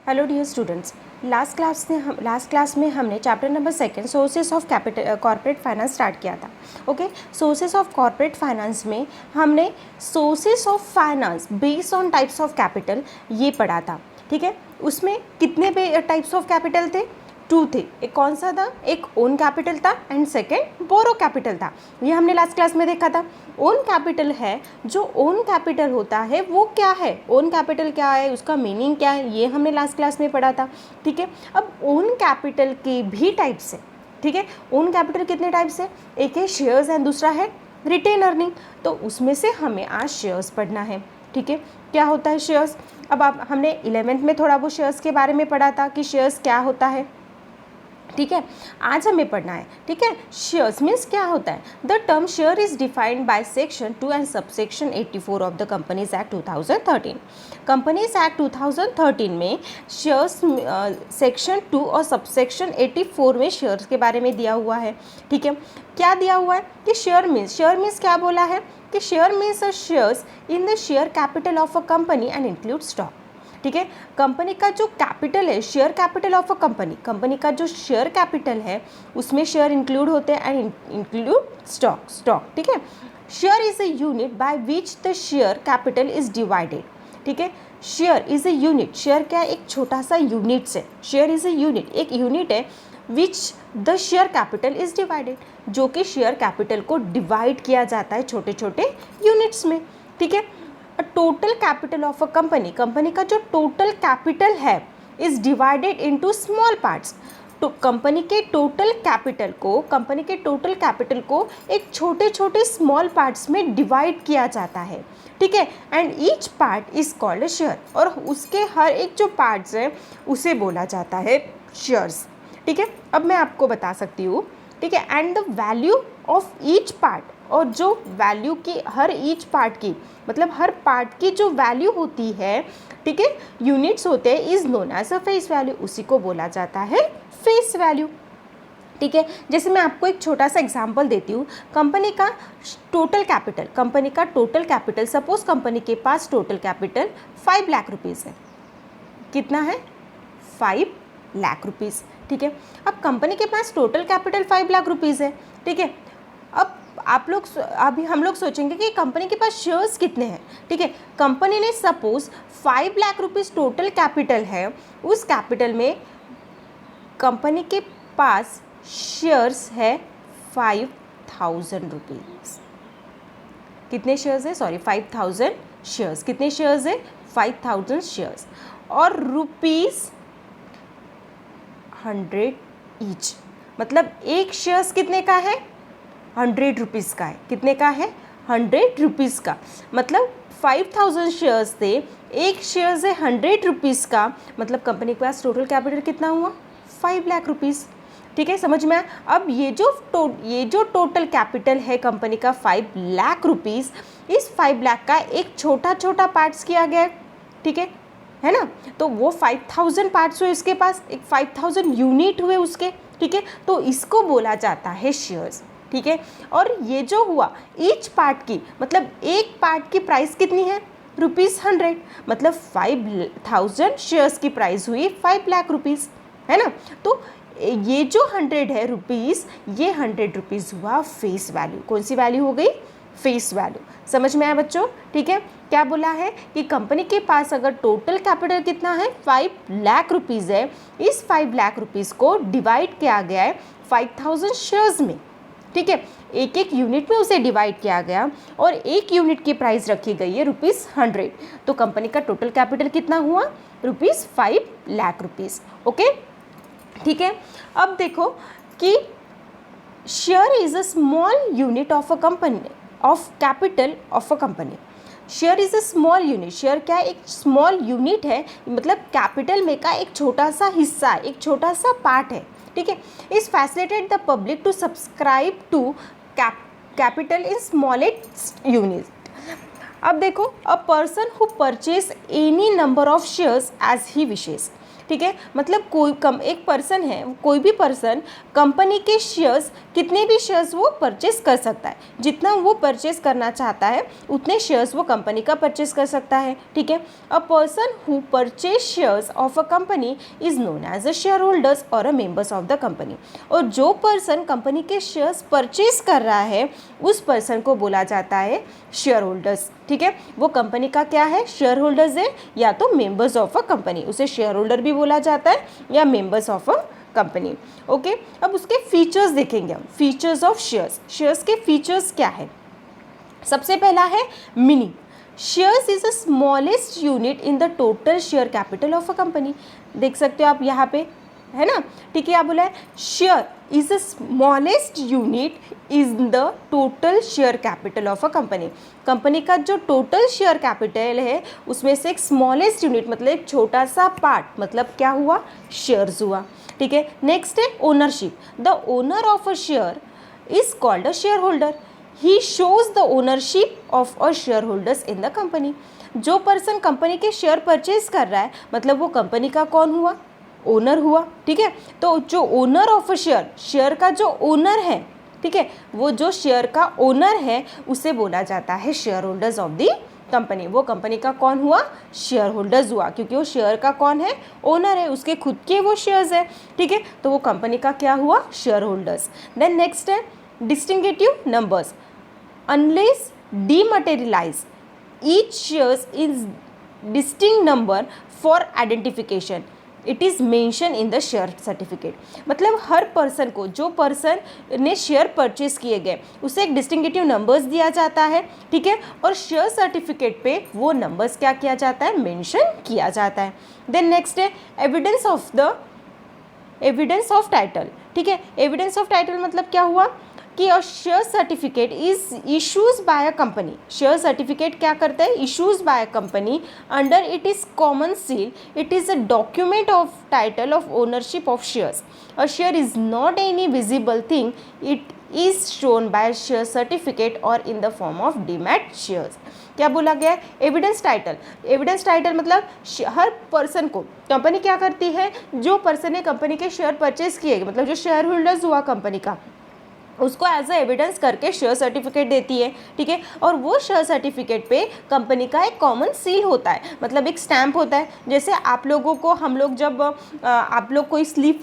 Hello dear students, last class में हमने chapter number 2 sources of capital corporate finance start किया था। Okay, sources of corporate finance में हमने sources of finance based on types of capital ये पढ़ा था। ठीक है, उसमें कितने टाइप्स ऑफ कैपिटल थे? 2 थे। एक कौन सा था? एक ओन कैपिटल था एंड सेकेंड बोरो कैपिटल था। ये हमने लास्ट क्लास में देखा था। ओन कैपिटल है, जो ओन कैपिटल होता है वो क्या है, ओन कैपिटल क्या है, उसका मीनिंग क्या है, ये हमने लास्ट क्लास में पढ़ा था। ठीक है, अब ओन कैपिटल के भी टाइप्स है। ठीक है, ओन कैपिटल कितने टाइप्स है? एक है शेयर्स एंड दूसरा है रिटेन अर्निंग। तो उसमें से हमें आज शेयर्स पढ़ना है। ठीक है, क्या होता है शेयर्स? अब आप हमने 11th में थोड़ा वो शेयर्स के बारे में पढ़ा था कि शेयर्स क्या होता है। ठीक है, आज हमें पढ़ना है। ठीक है, शेयर्स मीन्स क्या होता है? The term share is defined by section 2 and subsection 84 of the companies act 2013। Companies act 2013 में शेयर्स सेक्शन 2 और सबसेक्शन 84 में शेयर्स के बारे में दिया हुआ है। ठीक है, क्या दिया हुआ है कि शेयर मीन्स क्या बोला है कि share means a shares in the share capital of a company and include stock. ठीक है, कंपनी का जो कैपिटल है, share capital of a company का जो शेयर कैपिटल है उसमें शेयर इंक्लूड होते हैं एंड इंक्लूड स्टॉक। ठीक है, share is a unit by which the share capital is divided. ठीक है, share is a unit, share क्या है? एक छोटा सा यूनिट से, शेयर इज अ यूनिट, एक यूनिट है which the share capital is divided, जो कि शेयर कैपिटल को डिवाइड किया जाता है छोटे छोटे यूनिट्स में। ठीक है, total capital of a company का जो टोटल कैपिटल है is divided into small parts. तो कंपनी के टोटल कैपिटल को एक छोटे छोटे स्मॉल पार्ट्स में डिवाइड किया जाता है। ठीक है, and each part is called a share, और उसके हर एक जो पार्ट्स है उसे बोला जाता है शेयर्स। ठीक है, अब मैं आपको बता सकती हूँ। ठीक है, and the value of each part, और जो वैल्यू की हर ईच पार्ट की, मतलब हर पार्ट की जो वैल्यू होती है, ठीक है, यूनिट्स होते हैं, is known as a face value, उसी को बोला जाता है फेस वैल्यू। ठीक है, जैसे मैं आपको एक छोटा सा एग्जांपल देती हूँ। कंपनी का टोटल कैपिटल, सपोज कंपनी के पास टोटल कैपिटल 5 लाख रुपीज़ है। कितना है? 5 लाख रुपीज़। ठीक है, अब कंपनी के पास टोटल कैपिटल 5 लाख रुपीज़ है। ठीक है, अब अभी हम लोग सोचेंगे कि कंपनी के पास शेयर्स कितने हैं। ठीक है, कंपनी ने suppose 5 lakh rupees total capital है, उस कैपिटल में कंपनी के पास शेयर्स है 5000 रुपीज़। कितने शेयर्स है? Sorry, 5000 shares. कितने शेयर्स है? 5000 शेयर्स, और रुपीज़ 100 ईच, मतलब एक शेयर्स कितने का है? 100 रुपीज़ का है। कितने का है? 100 रुपीज़ का, मतलब 5000 शेयर्स थे, एक शेयर्स है 100 रुपीज़ का, मतलब कंपनी के पास टोटल कैपिटल कितना हुआ? 5 लाख रुपीज़। ठीक है, समझ में आया? अब ये जो टोटल कैपिटल है कंपनी का 5 लाख रुपीज़, इस 5 लाख का एक छोटा छोटा पार्ट्स किया गया है ना? तो वो 5000 पार्ट्स हुए उसके पास, एक 5000 यूनिट हुए उसके। ठीक है, तो इसको बोला जाता है शेयर्स। ठीक है, और ये जो हुआ ईच पार्ट की, मतलब एक पार्ट की प्राइस कितनी है? ₹100, मतलब 5000 शेयर्स की प्राइस हुई 5 लाख रुपीज़, है ना? तो ये जो 100 है रुपीज़, ये 100 रुपीज़ हुआ फेस वैल्यू। कौन सी वैल्यू हो गई? Face value. समझ में आया बच्चों? ठीक है, क्या बोला है कि कंपनी के पास अगर टोटल कैपिटल कितना है? 5 लाख रुपीज़ है, इस 5 लाख रुपीज़ को डिवाइड किया गया है 5000 शेयर्स में। ठीक है, एक एक यूनिट में उसे डिवाइड किया गया, और एक यूनिट की प्राइस रखी गई है ₹100। तो कंपनी का टोटल कैपिटल कितना हुआ? ₹5 लाख रुपीज़। ओके, ठीक है, अब देखो कि share is a small unit of a company, of capital of a company. Share is a small unit, share क्या है? एक स्मॉल यूनिट है, मतलब कैपिटल में का एक छोटा सा हिस्सा, एक छोटा सा पार्ट है। ठीक है, is facilitate the public to subscribe to capital in smallest unit. अब देखो, a person who purchase any number of shares as he wishes, ठीक है, मतलब एक पर्सन है, कोई भी पर्सन कंपनी के शेयर्स, कितने भी शेयर्स वो परचेस कर सकता है, जितना वो परचेस करना चाहता है उतने शेयर्स वो कंपनी का परचेस कर सकता है, ठीक है। A person who purchase shares of a company is known as a shareholders और a members of the company, और जो पर्सन कंपनी के शेयर्स परचेस कर रहा है उस पर्सन को बोला जाता है शेयर होल्डर्स, ठीक है। वो कंपनी का क्या है, शेयर होल्डर्स है, या तो मेंबर्स ऑफ अ कंपनी, उसे शेयर होल्डर भी बोला जाता है या members of a company, okay. अब उसके फीचर्स देखेंगे हम, फीचर्स ऑफ शेयर्स। शेयर्स के फीचर्स क्या है? सबसे पहला है meaning. Shares is the smallest unit in the total share capital of a company. देख सकते हो आप यहाँ पे, है ना, ठीक है। क्या बोला है? Share is the smallest unit in the total share capital of a company. Company का जो टोटल शेयर कैपिटल है उसमें से एक स्मॉलेस्ट यूनिट मतलब एक छोटा सा पार्ट, मतलब क्या हुआ? शेयर्स हुआ, ठीक है। नेक्स्ट है ownership. The owner of a share is called a share holder. He shows the ownership of a share holders in the company. जो पर्सन कंपनी के शेयर परचेज कर रहा है मतलब वो कंपनी का कौन हुआ? ओनर हुआ, ठीक है। तो जो owner of a share, share का जो ओनर है, ठीक है, वो जो शेयर का ओनर है उसे बोला जाता है share holders of the company. वो कंपनी का कौन हुआ? शेयर होल्डर्स हुआ, क्योंकि वो शेयर का कौन है? ओनर है, उसके खुद के वो शेयर्स है, ठीक है। तो वो कंपनी का क्या हुआ? Share holders. देन नेक्स्ट है distinctive numbers. Unless dematerialise each shares is distinct number for identification, it is mention in the share certificate. मतलब हर पर्सन को, जो पर्सन ने शेयर परचेज किए गए उसे एक डिस्टिंगेटिव नंबर्स दिया जाता है, ठीक है, और शेयर सर्टिफिकेट पे वो नंबर्स क्या किया जाता है? मेंशन किया जाता है। देन नेक्स्ट है एविडेंस ऑफ टाइटल, ठीक है। एविडेंस ऑफ टाइटल मतलब क्या हुआ कि a share certificate is issues by a company. Share certificate क्या करता है? Issues by a company under it is common seal. It is a document of title of ownership of shares. A share is not any visible thing, it is shown by share certificate और in the form of demat shares. क्या बोला गया? Evidence title. Evidence title मतलब हर person को company क्या करती है? जो पर्सन ने कंपनी के शेयर परचेज किए, मतलब जो शेयर होल्डर्स हुआ कंपनी का, उसको एज अ एविडेंस करके शेयर सर्टिफिकेट देती है, ठीक है। और वो शेयर सर्टिफिकेट पे कंपनी का एक कॉमन सील होता है, मतलब एक स्टैंप होता है। जैसे आप लोगों को, हम लोग जब आप लोग कोई स्लिप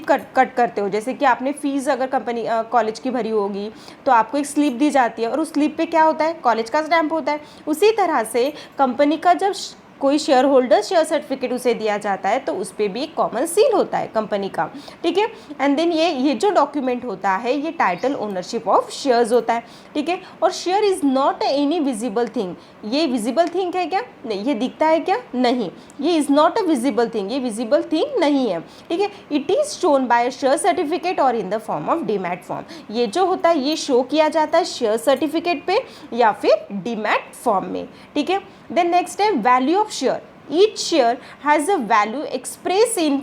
कट करते हो, जैसे कि आपने फीस अगर कंपनी कॉलेज की भरी होगी तो आपको एक स्लिप दी जाती है और उस स्लिप पे क्या होता है? कॉलेज का स्टैंप होता है। उसी तरह से कंपनी का जब कोई शेयर होल्डर शेयर सर्टिफिकेट उसे दिया जाता है तो उस पर भी एक कॉमन सील होता है कंपनी का, ठीक है। एंड देन ये जो डॉक्यूमेंट होता है ये टाइटल ओनरशिप ऑफ शेयर्स होता है, ठीक है। और share is not any visible thing. ये विजिबल थिंग है क्या? नहीं। ये दिखता है क्या? नहीं। ये is not a visible thing, ये विजिबल थिंग नहीं है, ठीक है। It is shown by share certificate और in the form of demat form. ये जो होता है ये शो किया जाता है शेयर सर्टिफिकेट पे या फिर डीमैट फॉर्म में, ठीक है। देन नेक्स्ट है value of share. Each share has a value express in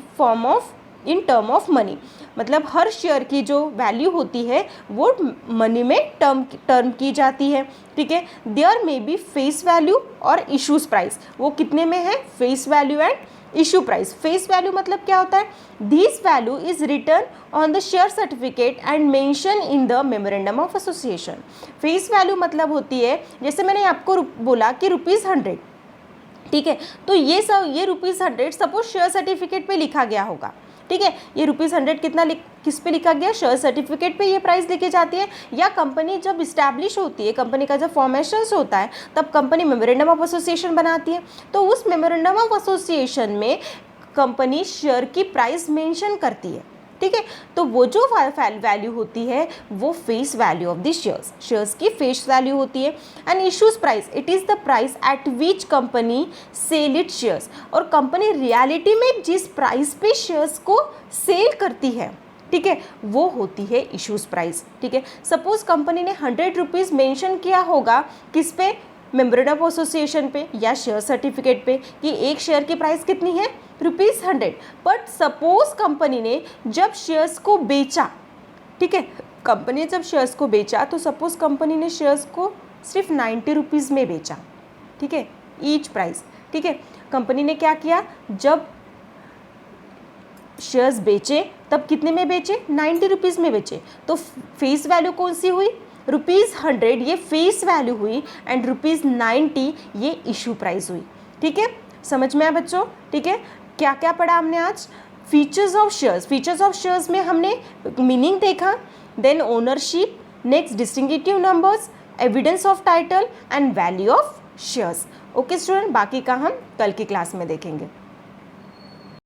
term of money. मतलब हर शेयर की जो वैल्यू होती है वो मनी में टर्म की जाती है, ठीक है। There may be face value और इशूज प्राइस। वो कितने में है? Face value and issue price. Face value मतलब क्या होता है? This value is return on the share certificate and mention in the memorandum of association. Face value मतलब होती है, जैसे मैंने आपको बोला कि ₹100, ठीक है, तो ये ₹100 सपोज शेयर सर्टिफिकेट पे लिखा गया होगा, ठीक है। ये ₹100 कितना किस पे लिखा गया? शेयर सर्टिफिकेट पे ये प्राइस लिखी जाती है। या कंपनी जब इस्टेब्लिश होती है, कंपनी का जब फॉर्मेशन होता है तब कंपनी मेमोरेंडम ऑफ एसोसिएशन बनाती है। तो उस मेमोरेंडम ऑफ एसोसिएशन में कंपनी शेयर की प्राइस मेंशन करती है, ठीक है। तो वो जो वैल्यू होती है वो face value of the shares की फेस वैल्यू होती है। And issues price, it is the price at which company sell it shares. और कंपनी रियलिटी में जिस प्राइस पे शेयर्स को सेल करती है, ठीक है, वो होती है इशूज प्राइस, ठीक है। सपोज कंपनी ने ₹100 मेंशन किया होगा किस पे? मेमोरेंडम ऑफ एसोसिएशन पे या शेयर सर्टिफिकेट पे कि एक शेयर की प्राइस कितनी है? ₹100। बट सपोज कंपनी ने जब शेयर्स को बेचा, ठीक है, कंपनी ने जब शेयर्स को बेचा तो सपोज कंपनी ने शेयर्स को सिर्फ 90 रुपीज़ में बेचा, ठीक है, ईच प्राइस, ठीक है। कंपनी ने क्या किया, जब शेयर्स बेचे तब कितने में बेचे, 90 रुपीज़ में बेचे, तो फेस वैल्यू कौन सी हुई, ₹100 ये फेस वैल्यू हुई एंड ₹90 ये इशू प्राइस हुई, ठीक है। समझ में आया बच्चों, ठीक है। क्या क्या पढ़ा हमने आज, features of shares, features of shares में हमने मीनिंग देखा, then ownership, next distinctive numbers, evidence of title and value of shares. Okay student, बाकी का हम कल की क्लास में देखेंगे।